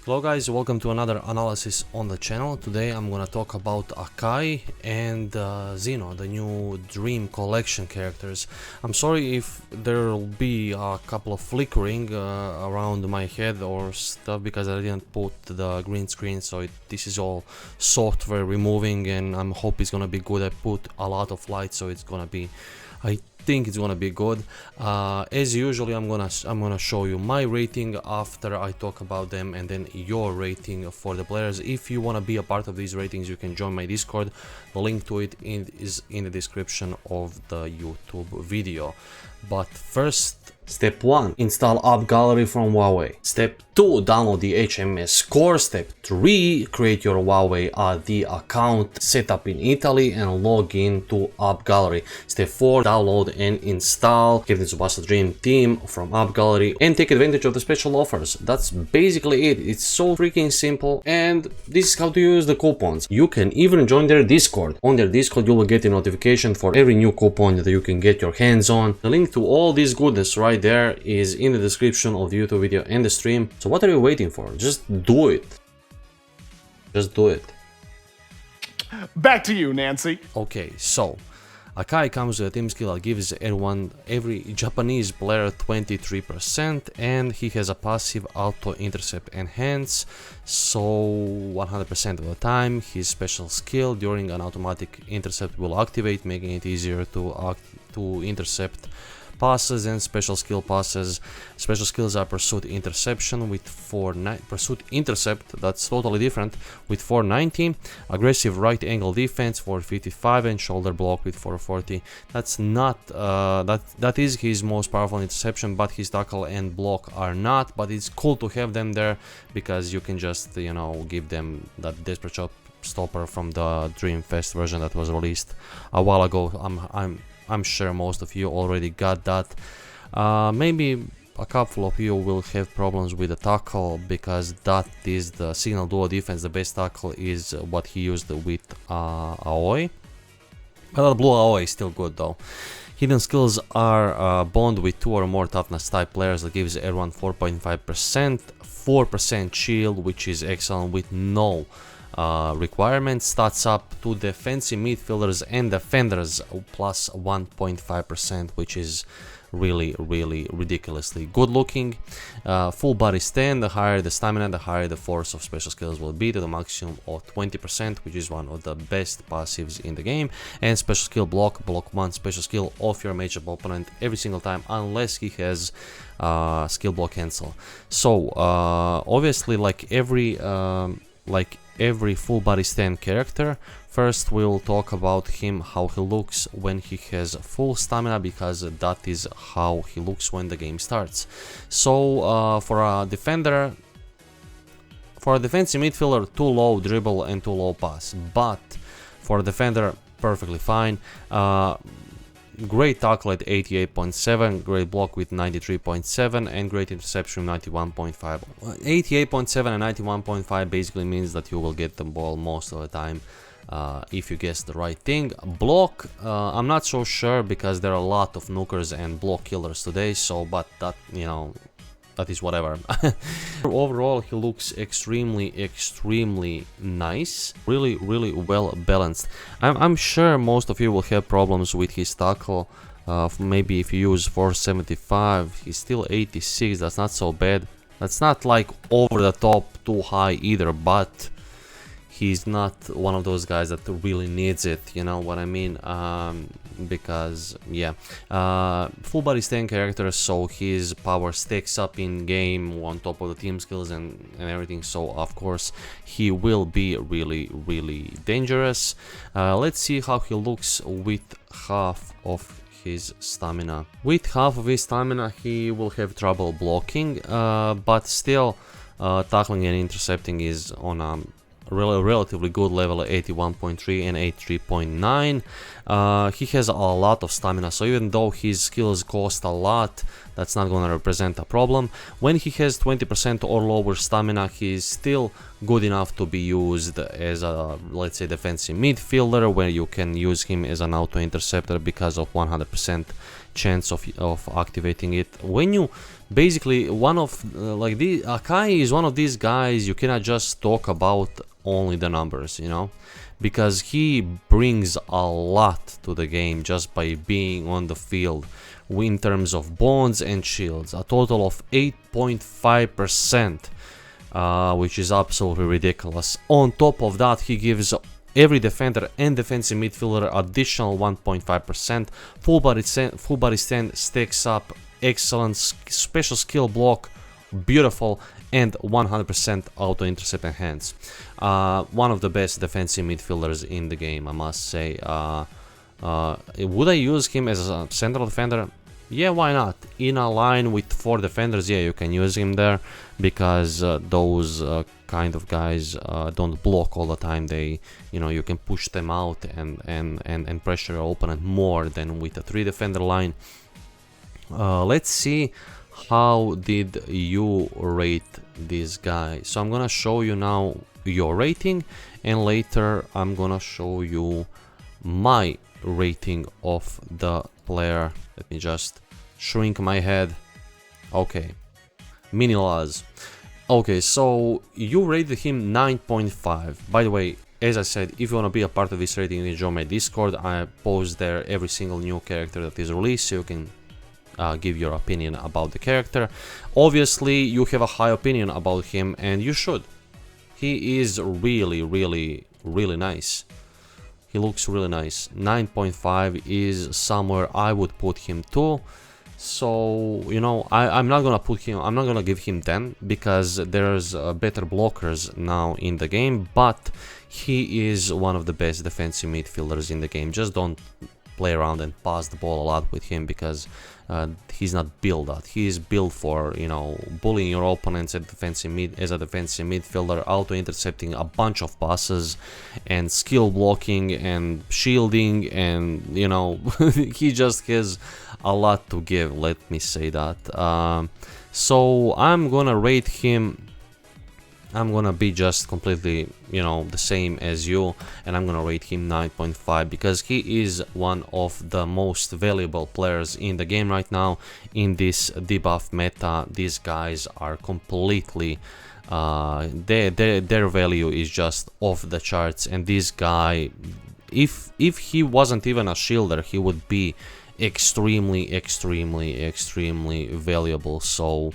Hello guys, welcome to another analysis on the channel. Today I'm gonna talk about Akai and Zino, the new Dream Collection characters. I'm sorry if there'll be a couple of flickering around my head or stuff because I didn't put the green screen, so this is all software removing, and I hope it's gonna be good. I put a lot of light, so it's gonna be, I think it's gonna be good. As usually, I'm gonna show you my rating after I talk about them, and then your rating for the players. If you wanna be a part of these ratings, you can join my Discord. The link to it is in the description of the YouTube video. But first, Step 1. Install App Gallery from Huawei. Step 2. Download the HMS Core. Step 3. Create your Huawei ID account, set up in Italy, and log in to App Gallery. Step 4. Download and install Captain Tsubasa Dream Team from App Gallery and take advantage of the special offers. That's basically it. It's so freaking simple, and this is how to use the coupons. You can even join their Discord. On their Discord, you will get a notification for every new coupon that you can get your hands on. The link to all this goodness right there is in the description of the YouTube video and the stream. So what are you waiting for? Just do it. Just do it. Back to you, Nancy. Okay, so Akai comes with a team skill that gives every Japanese player 23%, and he has a passive auto intercept enhance, so 100% of the time his special skill during an automatic intercept will activate, making it easier to intercept passes and special skill passes. Special skills are pursuit interception with 490, pursuit intercept, that's totally different, with 490, aggressive right angle defense 455, and shoulder block with 440. That's not that is his most powerful interception, but his tackle and block are not. But it's cool to have them there because you can just, you know, give them that desperate shot stopper from the Dream Fest version that was released a while ago. I'm sure most of you already got that. Maybe a couple of you will have problems with the tackle because that is the signal duo defense. The best tackle is what he used with Aoi. But the blue Aoi is still good though. Hidden skills are bond with 2 or more toughness type players that gives everyone 4.5%, 4% shield, which is excellent with no requirements. Stats up to defensive midfielders and defenders plus 1.5%, which is really ridiculously good looking. Full body stand, the higher the stamina, the higher the force of special skills will be, to the maximum of 20%, which is one of the best passives in the game. And special skill block 1 special skill off your matchup opponent every single time unless he has skill block cancel. So obviously, like every full body stand character, first we'll talk about him, how he looks when he has full stamina, because that is how he looks when the game starts. So for a defensive midfielder, too low dribble and too low pass, but for a defender, perfectly fine. Great tackle at 88.7, great block with 93.7, and great interception 91.5. 88.7 and 91.5 basically means that you will get the ball most of the time if you guess the right thing. Block, I'm not so sure because there are a lot of nukers and block killers today, so but that, you know, that is whatever. Overall, he looks extremely nice, really well balanced. I'm sure most of you will have problems with his tackle. Maybe if you use 475, he's still 86. That's not so bad. That's not like over the top too high either, but he's not one of those guys that really needs it, you know what I mean? Because yeah, full body stand character, so his power stacks up in game on top of the team skills and everything, so of course he will be really dangerous. Let's see how he looks with half of his stamina. With half of his stamina he will have trouble blocking, but still tackling and intercepting is on a relatively good level, 81.3 and 83.9. He has a lot of stamina, so even though his skills cost a lot, that's not gonna represent a problem. When he has 20% or lower stamina, he's still good enough to be used as a, let's say, defensive midfielder, where you can use him as an auto interceptor because of 100% chance of activating it. When you basically like the Akai is one of these guys you cannot just talk about only the numbers, you know, because he brings a lot to the game just by being on the field in terms of bonds and shields, a total of 8.5%, which is absolutely ridiculous. On top of that, he gives every defender and defensive midfielder additional 1.5%. Full body stand stacks up, excellent special skill block, beautiful, and 100% auto intercept and hands. One of the best defensive midfielders in the game, I must say. Would I use him as a central defender? Yeah, why not? In a line with 4 defenders, yeah, you can use him there, because those kind of guys don't block all the time. They, you know, you can push them out and pressure your opponent more than with a 3 defender line. Let's see how did you rate this guy. So I'm gonna show you now your rating, and later I'm gonna show you my rating of the player. Let me just shrink my head. Okay, mini laws. Okay, so you rated him 9.5. By the way, as I said, if you want to be a part of this rating, you can join my Discord. I post there every single new character that is released, so you can give your opinion about the character. Obviously, you have a high opinion about him, and you should. He is really, really, really nice. He looks really nice. 9.5 is somewhere I would put him too. So, you know, I'm not gonna give him 10, because there's better blockers now in the game, but he is one of the best defensive midfielders in the game. Just don't play around and pass the ball a lot with him, because he's not built that. He is built for, you know, bullying your opponents as a defensive midfielder, auto intercepting a bunch of passes, and skill blocking and shielding, and, you know, he just has a lot to give, let me say that. So I'm gonna rate him. I'm gonna be just completely, you know, the same as you, and I'm gonna rate him 9.5, because he is one of the most valuable players in the game right now in this debuff meta. These guys are completely their value is just off the charts, and this guy, if he wasn't even a shielder, he would be extremely valuable. So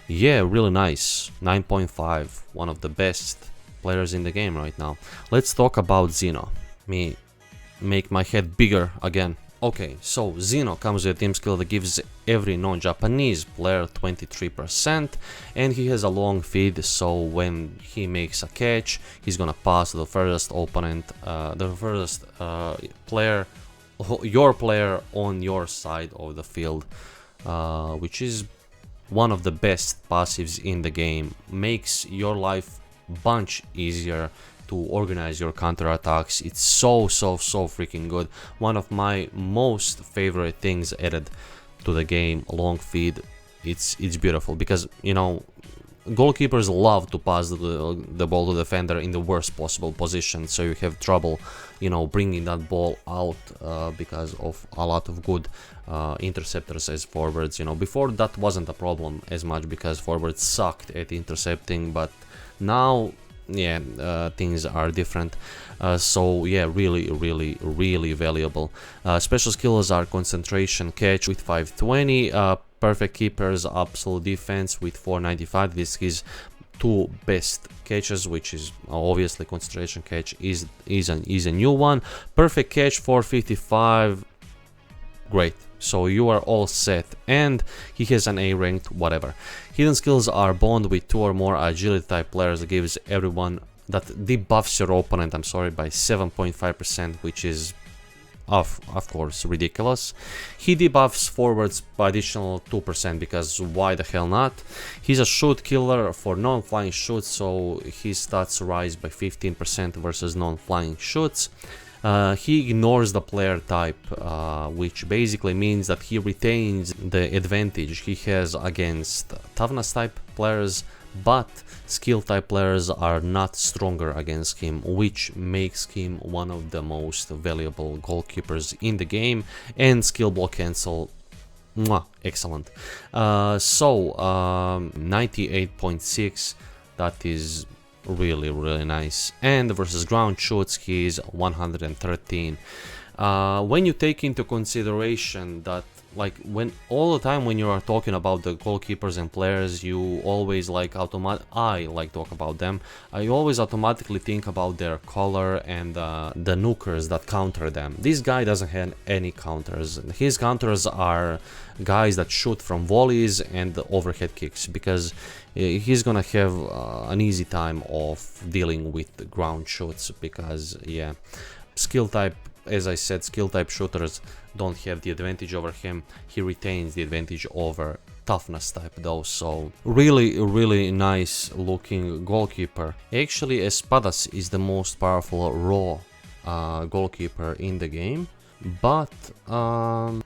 yeah, really nice. 9.5, one of the best players in the game right now. Let's talk about Zino. Me make my head bigger again. Okay, so Zino comes with a team skill that gives every non-Japanese player 23%, and he has a long feed, so when he makes a catch, he's gonna pass to the furthest opponent, the furthest player, your player on your side of the field, which is one of the best passives in the game. Makes your life bunch easier to organize your counterattacks. It's so freaking good. One of my most favorite things added to the game, long feed. It's beautiful, because, you know, goalkeepers love to pass the ball to the defender in the worst possible position, so you have trouble, you know, bringing that ball out because of a lot of good interceptors as forwards. You know, before that wasn't a problem as much, because forwards sucked at intercepting, but now, yeah, things are different. So yeah, really valuable. Special skills are concentration, catch with 520, perfect keepers, absolute defense with 495. This is 2 best catches, which is obviously concentration catch is a new one. Perfect catch 455. Great, so you are all set, and he has an A ranked whatever. Hidden skills are bond with 2 or more agility type players that gives everyone that debuffs your opponent, I'm sorry, by 7.5%, which is of course ridiculous. He debuffs forwards by additional 2%, because why the hell not? He's a shoot killer for non-flying shoots, so his stats rise by 15% versus non-flying shoots. He ignores the player type, which basically means that he retains the advantage he has against toughness type players, but skill type players are not stronger against him, which makes him one of the most valuable goalkeepers in the game. And skill block cancel Mwah, excellent. 98.6, that is really nice. And versus ground shoots, he is 113. When you take into consideration that, like, when all the time when you are talking about the goalkeepers and players, you always like I like talk about them. I always automatically think about their color and the nukers that counter them. This guy doesn't have any counters. His counters are guys that shoot from volleys and overhead kicks, because he's gonna have an easy time of dealing with the ground shoots, because yeah, skill type, as I said, skill type shooters don't have the advantage over him. He retains the advantage over toughness type though, so really nice looking goalkeeper. Actually, Espadas is the most powerful raw goalkeeper in the game, but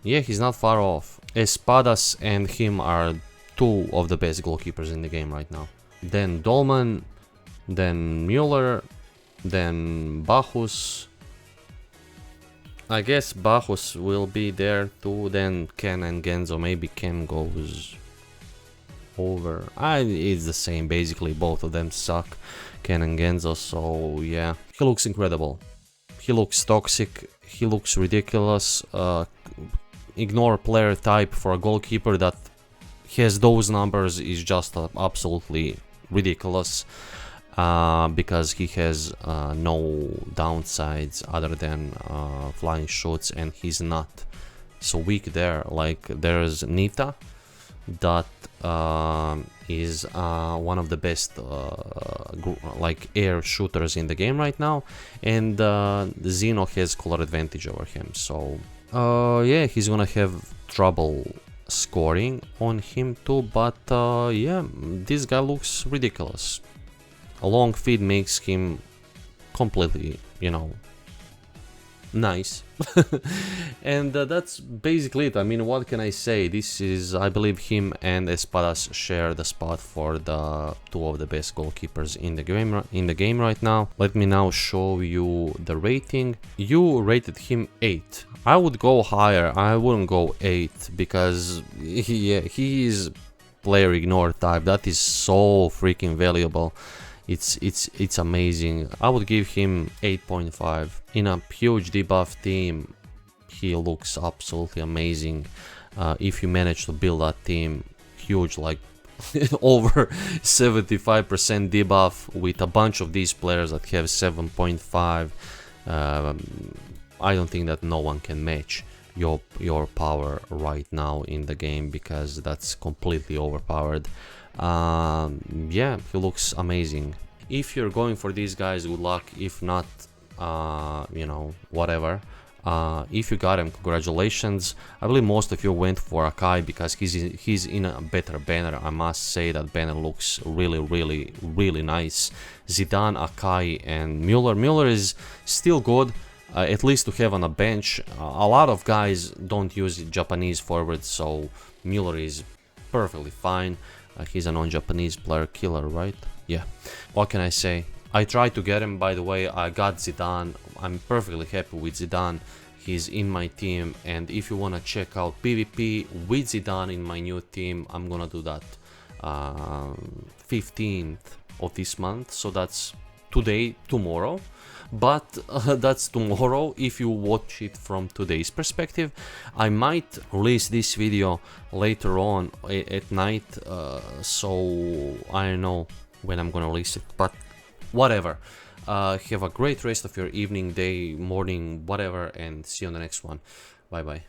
yeah, he's not far off. Espadas and him are two of the best goalkeepers in the game right now. Then Dolman, then Müller, then Bacchus. I guess Bacchus will be there too, then Ken and Genzo. Maybe Ken goes over. It's the same basically, both of them suck, Ken and Genzo, so yeah. He looks incredible. He looks toxic, he looks ridiculous. Ignore player type for a goalkeeper that has those numbers is just absolutely ridiculous. Because he has no downsides other than flying shots, and he's not so weak there. Like, there's Nita that is one of the best like air shooters in the game right now, and Zino has color advantage over him, so yeah, he's gonna have trouble scoring on him too, but yeah, this guy looks ridiculous. A long feed makes him completely, you know, nice. And that's basically it. I mean, what can I say? This is, I believe, him and Espadas share the spot for the two of the best goalkeepers in the game right now. Let me now show you the rating. You rated him 8. I would go higher. I wouldn't go 8, because he is player ignore type. That is so freaking valuable. It's amazing. I would give him 8.5. In a huge debuff team, he looks absolutely amazing. If you manage to build that team huge, like over 75% debuff with a bunch of these players that have 7.5, I don't think that no one can match your power right now in the game, because that's completely overpowered. Yeah, he looks amazing. If you're going for these guys, good luck. If not, you know, whatever. If you got him, congratulations. I believe most of you went for Akai because he's in a better banner. I must say that banner looks really nice. Zidane, Akai, and Müller. Müller is still good, at least to have on a bench. A lot of guys don't use Japanese forwards, so Müller is perfectly fine. He's a non-Japanese player killer, right? Yeah. What can I say? I tried to get him, by the way. I got Zidane. I'm perfectly happy with Zidane. He's in my team, and if you wanna check out PvP with Zidane in my new team, I'm gonna do that 15th of this month, so that's tomorrow. But that's tomorrow if you watch it from today's perspective. I might release this video later on at night, so I don't know when I'm gonna release it, but whatever. Have a great rest of your evening, day, morning, whatever, and see you on the next one. Bye bye.